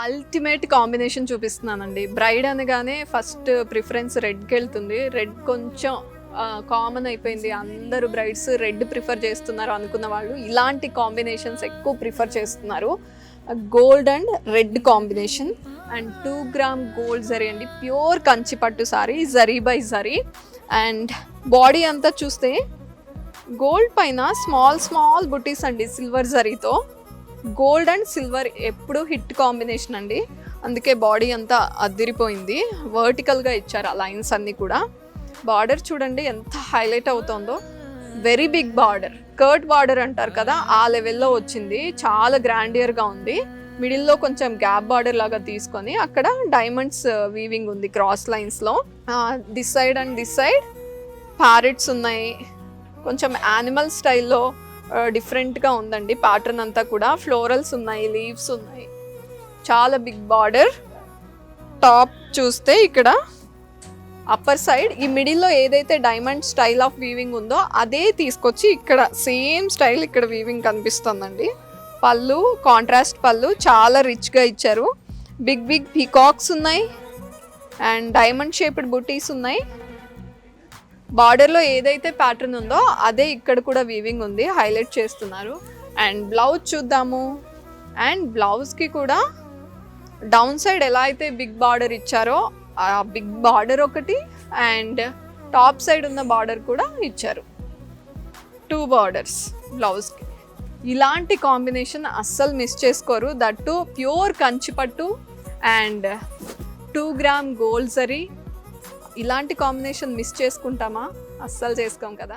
Ultimate combination చూపిస్తున్నానండి. Braid అనగానే first preference రెడ్కి వెళ్తుంది. రెడ్ కొంచెం కామన్ అయిపోయింది, అందరూ బ్రైడ్స్ రెడ్ ప్రిఫర్ చేస్తున్నారు అనుకున్న వాళ్ళు ఇలాంటి కాంబినేషన్స్ ఎక్కువ ప్రిఫర్ చేస్తున్నారు. Gold and red combination and 2 gram gold zari అండి, ప్యూర్ కంచి పట్టు sorry, zari by zari. And body అంతా చూస్తే గోల్డ్ పైన స్మాల్ స్మాల్ బుటీస్ అండి సిల్వర్ జరీతో. గోల్డ్ అండ్ సిల్వర్ ఎప్పుడు హిట్ కాంబినేషన్ అండి, అందుకే బాడీ అంతా అదిరిపోయింది. వర్టికల్గా ఇచ్చారు ఆ లైన్స్ అన్నీ కూడా. బార్డర్ చూడండి ఎంత హైలైట్ అవుతుందో, వెరీ బిగ్ బార్డర్, కర్ట్ బార్డర్ అంటారు కదా ఆ లెవెల్లో వచ్చింది. చాలా గ్రాండియర్గా ఉంది. మిడిల్లో కొంచెం గ్యాప్ బార్డర్ లాగా తీసుకొని అక్కడ డైమండ్స్ వీవింగ్ ఉంది క్రాస్ లైన్స్లో. This side and this side parrots ఉన్నాయి. కొంచెం యానిమల్ స్టైల్లో డిఫరెంట్గా ఉందండి ప్యాటర్న్ అంతా కూడా. ఫ్లోరల్స్ ఉన్నాయి, లీవ్స్ ఉన్నాయి, చాలా బిగ్ బార్డర్. టాప్ చూస్తే ఇక్కడ అప్పర్ సైడ్ ఈ మిడిల్లో ఏదైతే డైమండ్ స్టైల్ ఆఫ్ వీవింగ్ ఉందో అదే తీసుకొచ్చి ఇక్కడ సేమ్ స్టైల్ ఇక్కడ వీవింగ్ కనిపిస్తుందండి. పళ్ళు కాంట్రాస్ట్ పళ్ళు చాలా రిచ్గా ఇచ్చారు. బిగ్ బిగ్ పీకాక్స్ ఉన్నాయి అండ్ డైమండ్ షేప్డ్ బుటీస్ ఉన్నాయి. బార్డర్లో ఏదైతే ప్యాటర్న్ ఉందో అదే ఇక్కడ కూడా వీవింగ్ ఉంది, హైలైట్ చేస్తున్నారు. అండ్ బ్లౌజ్ చూద్దాము. అండ్ బ్లౌజ్కి కూడా డౌన్ సైడ్ ఎలా అయితే బిగ్ బార్డర్ ఇచ్చారో ఆ బిగ్ బార్డర్ ఒకటి అండ్ టాప్ సైడ్ ఉన్న బార్డర్ కూడా ఇచ్చారు. 2 బార్డర్స్ బ్లౌజ్కి. ఇలాంటి కాంబినేషన్ అస్సలు మిస్ చేసుకోరు. That pure Kanchipattu and 2 gram gold zari. ఇలాంటి కాంబినేషన్ మిస్ చేసుకుంటామా? అస్సలు చేసుకోం కదా.